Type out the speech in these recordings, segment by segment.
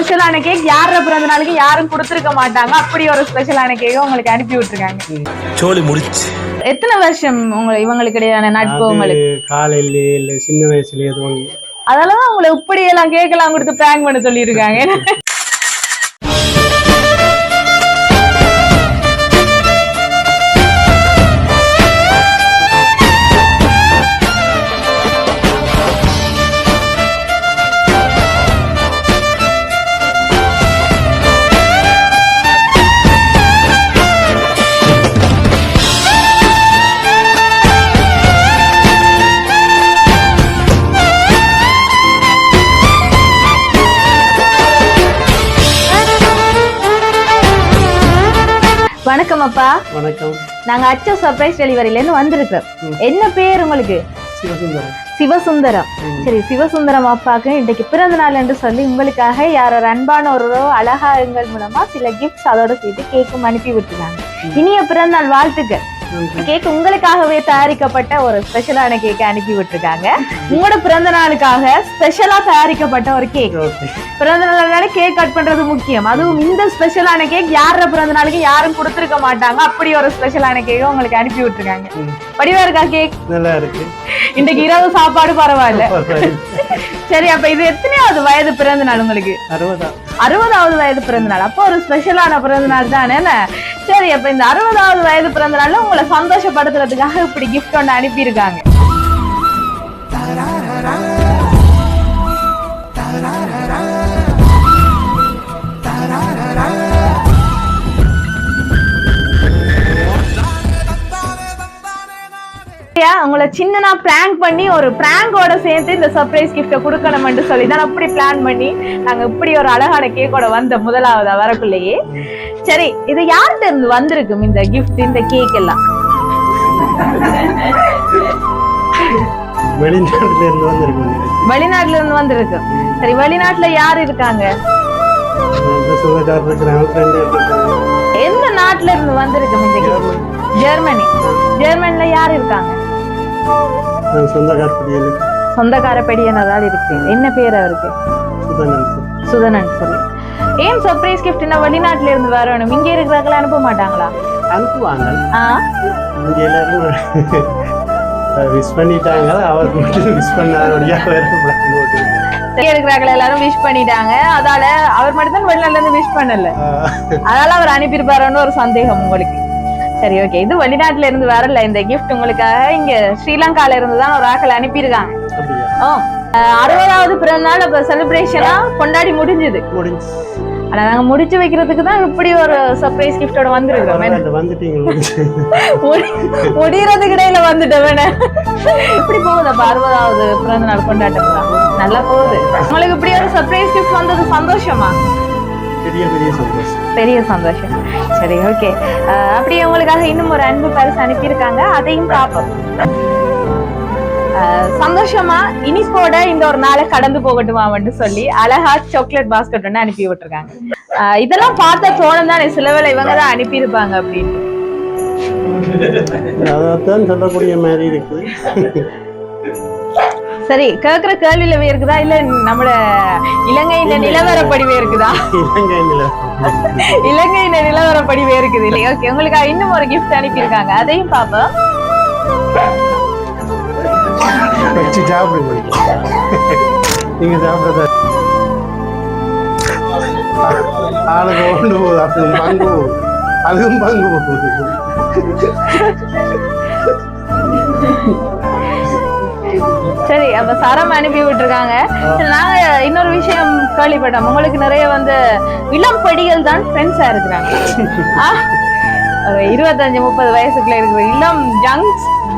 ஸ்பெஷலான கேக் யாரோட பிறந்த நாளுக்கு யாரும் கொடுத்திருக்க மாட்டாங்க. அப்படி ஒரு ஸ்பெஷலான கேக் உங்களுக்கு அனுப்பி விட்டுருக்காங்க. சோலி முடிச்சு. எத்தனை வருஷம் இவங்களுக்கு இடையான நட்பு? உங்களுக்கு காலையில இல்ல சின்ன வயசுல எதுவும் அதெல்லாம் உங்களை இப்படி எல்லாம் கேக் எல்லாம் கொடுத்து பிராங்க் பண்ண சொல்லியிருக்காங்க. வணக்கம் அப்பா. வணக்கம். நாங்க அச்சோ சர்ப்ரைஸ் டெலிவரில இருந்து வந்திருக்கோம். என்ன பேர் உங்களுக்கு? சிவசுந்தரம். சிவசுந்தரம். சரி, சிவசுந்தரம் அப்பாக்கு இன்னைக்கு பிறந்த நாள் என்று சொல்லி உங்களுக்காக யாரோ அன்பான ஒரு அழகா எங்கள் மூலமா சில கிஃப்ட்ஸ் அதோட சேர்த்து கேக்கும் அனுப்பி விட்டுருக்காங்க. இனிய பிறந்த நாள் வாழ்த்துக்கள். கேக் உங்களுக்காகவே தயாரிக்கப்பட்ட ஒரு ஸ்பெஷலான கேக் அனுப்பி விட்டுருக்காங்க. உங்களோட பிறந்த நாளுக்காக ஸ்பெஷலா தயாரிக்கப்பட்ட ஒரு கேக். பிறந்த நாள் கேக் கட் பண்றது முக்கியம். அதுவும் இந்த ஸ்பெஷலான கேக் யாரோட பிறந்த நாளுக்கு யாரும் கொடுத்திருக்க மாட்டாங்க. அப்படி ஒரு ஸ்பெஷலான கேக் உங்களுக்கு அனுப்பி விட்டுருக்காங்க. படிவா இருக்கா கேக்? நல்லா இருக்கு. இன்னைக்கு இரவு சாப்பாடு பரவாயில்ல. சரி, அப்ப இது எத்தனையாவது வயது பிறந்த நாள் உங்களுக்கு? 60வது வயது பிறந்த நாள். அப்போ ஒரு ஸ்பெஷலான பிறந்த நாள் தானே. சரி, அப்ப இந்த 60வது வயது பிறந்த நாள்ல உங்களை சந்தோஷப்படுத்துறதுக்காக இப்படி கிஃப்ட் ஒன்று அனுப்பி இருக்காங்க. உங்களை சின்னனா பிராங்க் பண்ணி ஒரு பிராங்கோட சேர்த்து இந்த சர்ப்ரைஸ் கிஃப்ட கொடுக்கணும்னு சொல்லி தான் அப்படி பிளான் பண்ணி நாங்க இப்படி ஒரு அழகான கேக்கோட வந்த முதலாவது வரக்குள்ளேயே. சரி, இது யார்கிட்ட இருந்து வந்திருக்கும் இந்த கிஃப்ட், இந்த கேக் எல்லாம்? வெளிநாட்டுல இருந்து வந்திருக்கு. சரி, வெளிநாட்டுல யாரு இருக்காங்க? எந்த நாட்டுல இருந்து வந்திருக்கு இந்த கேக்? ஜெர்மனி. ஜெர்மனில யாரு இருக்காங்க? சொந்தக்கார பெடியனதால் இருக்கு. என்ன பேர் அவருக்கு? சுதனன் சொல்லி. ஏன் சர்ப்ரைஸ் கிஃப்ட்னா வெளிநாட்டுல இருந்து வரணும்? இங்க இருக்கிறவங்கள அனுப்ப மாட்டாங்களா? அனுப்புவாங்க. விஷ் பண்ணிட்டாங்க. அவருக்கு மட்டும் விஷ் பண்ணாதபடியா இருக்கிறார்கள் எல்லாரும் விஷ் பண்ணிட்டாங்க. அதால அவர் மட்டும் தான் வெளிநாட்டுல இருந்து விஷ் பண்ணல. அதனால அவர் அனுப்பியிருப்பாருன்னு ஒரு சந்தேகம் உங்களுக்கு. சரி, ஓகே. இது வெளிநாட்டுல இருந்து வரல. இந்த கிஃப்ட் உங்களுக்காக இங்க ஸ்ரீலங்கால இருந்து தான் ஒரு ஆக்கள் அனுப்பியிருக்காங்க. 60வது பிறந்த நாள் அப்ப செலிப்ரேஷனா கொண்டாடி முடிஞ்சது. ஆனா நாங்க முடிச்சு வைக்கிறதுக்கு தான் இப்படி ஒரு சர்ப்ரைஸ் கிஃப்டோட வந்திருக்கோம். முடியறதுக்கு இடையில வந்துட்டேன். இப்படி போகுதப்ப 60வது பிறந்த நாள் கொண்டாட்டம் தான் நல்லா போகுது. உங்களுக்கு இப்படி ஒரு சர்ப்ரைஸ் கிஃப்ட் வந்தது சந்தோஷமா? பெரிய சந்தோஷம். சரி, ஓகே. அப்படியே உங்களுக்காக இன்னும் ஒரு அன்பு பரிசு அனுப்பியிருக்காங்க. அதையும் பார்ப்போம். சந்தோஷமா இனிப்போட இந்த ஒரு நாளை கடந்து போகட்டுமான்னு சொல்லி அழகா சாக்லேட் பாஸ்கெட் ஒன்று அனுப்பி விட்டுருக்காங்க. இதெல்லாம் பார்த்த தோணும் தான் சில வேளை இவங்க தான் அனுப்பியிருப்பாங்க அப்படின்னு சொல்லக்கூடிய மாதிரி இருக்கு. சரி, கேக்குற கேள்வியிலவே இருக்குதா இல்ல நம்மள இலங்கையில நிலவரப்படிவே இருக்குதா? இலங்கையில நிலவரப்படிவே இருக்குது இல்லையா? ஓகே, உங்களுக்கு இன்னும் ஒரு கிஃப்ட் அனுப்பியிருக்காங்க. அதையும் பாப்போம். நீங்க சாப்பிடுறது ஆளுக்கு கொண்டு போகுது. அப்படி பங்கு அதுவும் பங்கு போகுது. சரி, அப்ப சரம் அனுப்பி விட்டுருக்காங்க. நாங்க இன்னொரு விஷயம் கேள்விப்பட்டோம். உங்களுக்கு நிறைய இளம் படிகள் தான் ஃப்ரெண்ட்ஸா இருக்கிறாங்க. 25-30 வயசுக்குள்ள இருக்கிற இளம்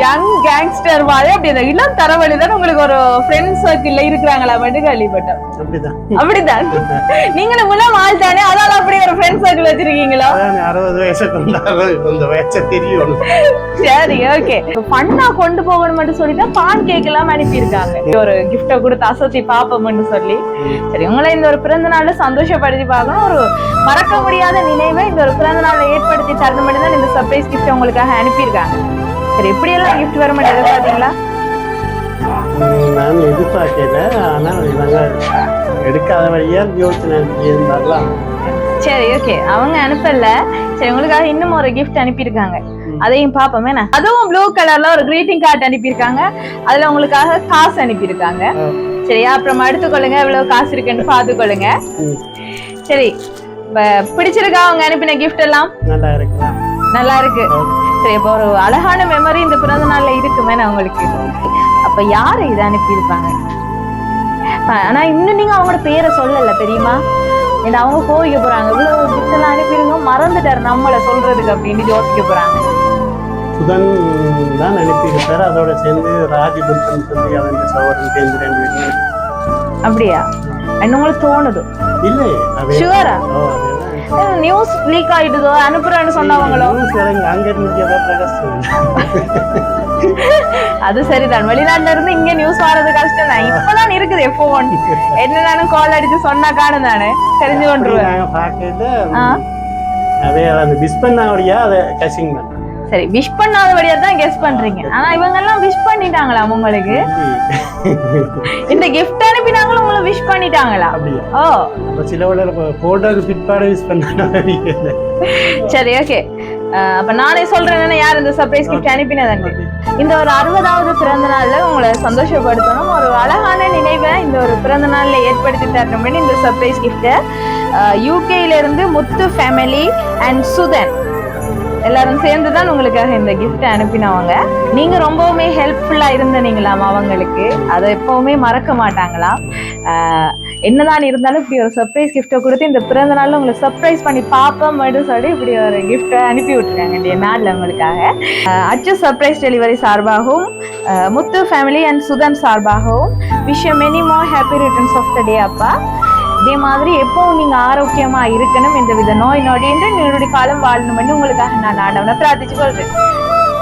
யங் கேங்ஸ்டர் மாதிரி அப்படி அந்த இளம் தரவழிதான் உங்களுக்கு ஒரு ஃப்ரெண்ட்ஸ் சர்க்கிள்ல இருக்கிறாங்களா மட்டும் கேள்விப்பட்டோம். அப்படிதான் நீங்களும் இளம் ஆள் தானே, அதால அப்படி ஒரு ஃப்ரெண்ட்ஸ் சர்க்கிள் வச்சிருக்கீங்களா? 60 வயசு தெரியும். சரி, ஓகே. பண்ணா கொண்டு போகணும் மட்டும் சொல்லிட்டு பான் கேக் எல்லாம் அனுப்பியிருக்காங்க. ஒரு கிஃப்ட கொடுத்து அசத்தி பாப்போம்னு சொல்லி. சரி, உங்களை இந்த ஒரு பிறந்த நாள்ல சந்தோஷப்படுத்தி பார்க்கணும். ஒரு மறக்க முடியாத நினைவை இந்த ஒரு பிறந்த நாள்ல ஏற்படுத்தி தரணும் மட்டும் தான் இந்த சர்ப்ரைஸ் கிஃப்ட் உங்களுக்காக அனுப்பியிருக்காங்க. சரி, எப்படி எல்லாம் கிஃப்ட் வர மாட்டேங்குது பாத்தீங்களா? நான் எதிர்பார்க்கல, ஆனால் இவங்க எடுக்காத வழியா யோசனை இருந்தாலாம். சரி ஓகே, அவங்க அனுப்பல. சரி, உங்களுக்காக இன்னும் ஒரு கிஃப்ட் அனுப்பியிருக்காங்க, அதையும் பாப்போமே. அதுவும் ப்ளூ கலர்ல ஒரு கிரீட்டிங் கார்டு அனுப்பியிருக்காங்க. அதுல உங்களுக்காக காசு அனுப்பியிருக்காங்க. சரியா, அப்புறம் எடுத்துக்கொள்ளுங்க, எவ்வளவு காசு இருக்குன்னு பாத்துக்கொள்ளுங்க. சரி, பிடிச்சிருக்கா அவங்க அனுப்பின கிஃப்ட் எல்லாம்? நல்லா இருக்கு, நல்லா இருக்கு. சரி, அப்ப ஒரு அழகான மெமரி இந்த பிறந்த நாள்ல இருக்குமே உங்களுக்கு. அப்ப யாரு இதை அனுப்பியிருப்பாங்க? ஆனா இன்னும் நீங்க அவங்களோட பேரை சொல்லல தெரியுமா? ஏன்னா அவங்க கோவிக்க போறாங்க, இவ்வளவு கிஃப்ட் எல்லாம் அனுப்பிடுங்க மறந்துட்டாரு நம்மள சொல்றதுக்கு அப்படின்னு யோசிக்க போறாங்க. சுதன் தான் அனுப்பியிருப்பாரு, அதோட சேர்ந்து ராஜிபுத்தன் சொல்லி அவன் சகோதரன் சேர்ந்து 2 பேரும். அப்படியா? உங்களுக்கு தோணுது? இல்லை, ஷுவரா? News league ஆயிடுதோ அனுப்புறேன்னு சொன்னவங்களோ? அங்க இருந்து அது சரிதான், வெளிநாட்டுல இருந்து இங்க நியூஸ் வர்றது கஷ்டம் தான். இப்பதான் இருக்குது போன், என்னன்னு கால் அடிச்சு சொன்னா காணும் தானே தெரிஞ்சு கொண்டுருவேன். சரி, விஷ் பண்ணாதபடியா தான் கெஸ் பண்றீங்க. ஆனா இவங்க எல்லாம் விஷ் பண்ணிட்டாங்களா உங்களுக்கு? இந்த கிஃப்ட் அனுப்பினாங்களும் உங்களை விஷ் பண்ணிட்டாங்களா? ஓ, சரி ஓகே. அப்ப நானே சொல்றேன் யார் இந்த சர்ப்ரைஸ் கிஃப்ட் அனுப்பினது. இந்த ஒரு 60வது பிறந்த நாள்ல உங்களை சந்தோஷப்படுத்தணும், ஒரு அழகான நினைவை இந்த ஒரு பிறந்த நாள்ல ஏற்படுத்தி தரணும். இந்த சர்ப்ரைஸ் கிஃப்ட் யூகேல இருந்து முத்து ஃபேமிலி அண்ட் சுதன் எல்லாரும் சேர்ந்துதான் உங்களுக்காக இந்த கிஃப்ட் அனுப்பினவங்க. நீங்க ரொம்பவுமே ஹெல்ப்ஃபுல்லா இருந்தீங்களாம் அவங்களுக்கு, அதை எப்பவுமே மறக்க மாட்டாங்களாம். என்னதான் இருந்தாலும் இப்படி ஒரு சர்ப்ரைஸ் கிஃப்டை கொடுத்து இந்த பிறந்த நாள்ல உங்களை சர்ப்ரைஸ் பண்ணி பாப்போம் சொல்லி இப்படி ஒரு கிஃப்டை அனுப்பி விட்டுருக்காங்க இந்த நாள்ல உங்களுக்காக. அச்சு சர்ப்ரைஸ் டெலிவரி சார்பாகவும் முத்து ஃபேமிலி அண்ட் சுதன் சார்பாகவும் wish you many more happy returns of the day அப்பா. இதே மாதிரி எப்பவும் நீங்க ஆரோக்கியமா இருக்கணும், இந்த வித நோய் நொடின்று நீருடைய காலம் வாழணும்னு உங்களுக்காக நான் ஆண்டவனை பிரார்த்திச்சு கொள்றேன்.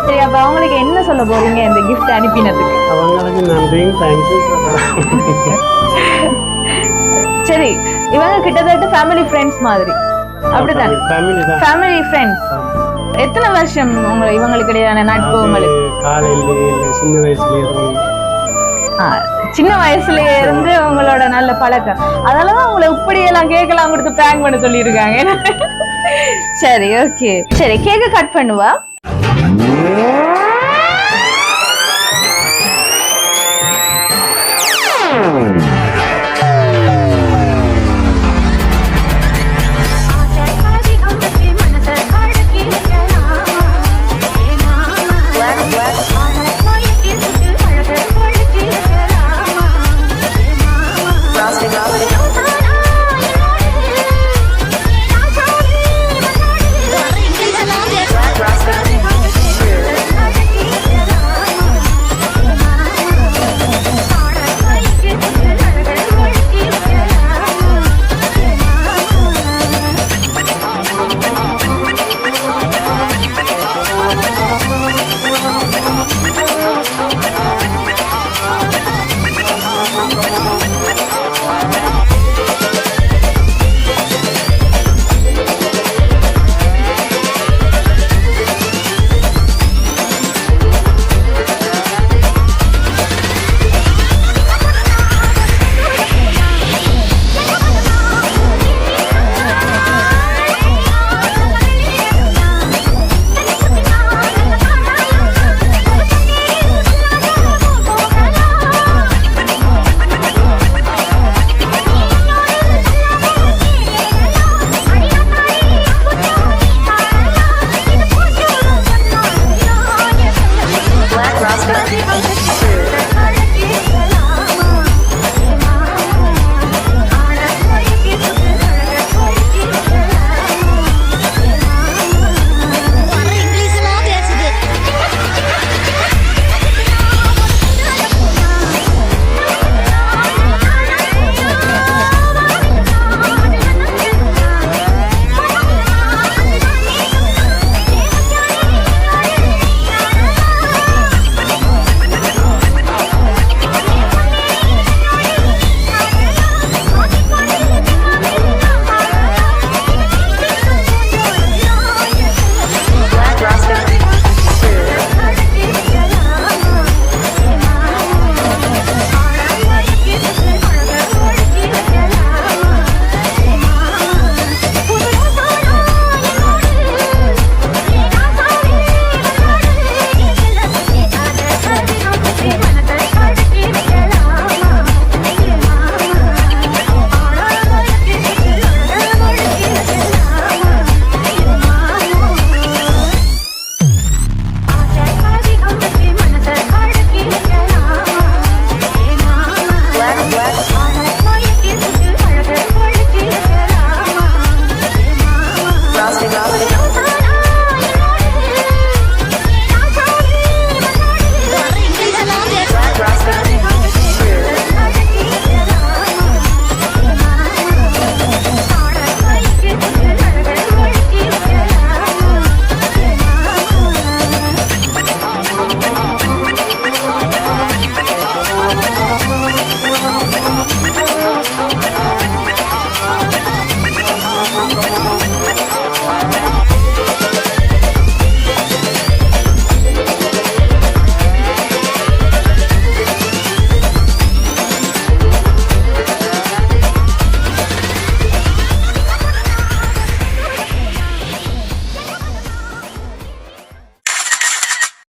சரி, அப்ப அவங்களுக்கு என்ன சொல்ல போறீங்க இந்த கிஃப்ட் அனுப்பினதுக்கு? அவங்களுக்கு நன்றியும் தேங்க்யூ. சரி, இவங்க கிட்டத்தட்ட ஃபேமிலி ஃப்ரெண்ட்ஸ் மாதிரி, அப்படிதான்? Family friends. எத்தனை வருஷம் இவங்களுக்கு இடையான நட்பு உங்களுக்கு? சின்ன வயசுல சின்ன வயசுல இருந்து உங்களோட நல்ல பழக்கம், அதனாலதான் உங்களை இப்படி எல்லாம் கேக்கெல்லாம் கொடுத்து பிராங்க் பண்ண சொல்லி இருக்காங்க. சரி ஓகே, சரி கேக்க கட் பண்ணுவா.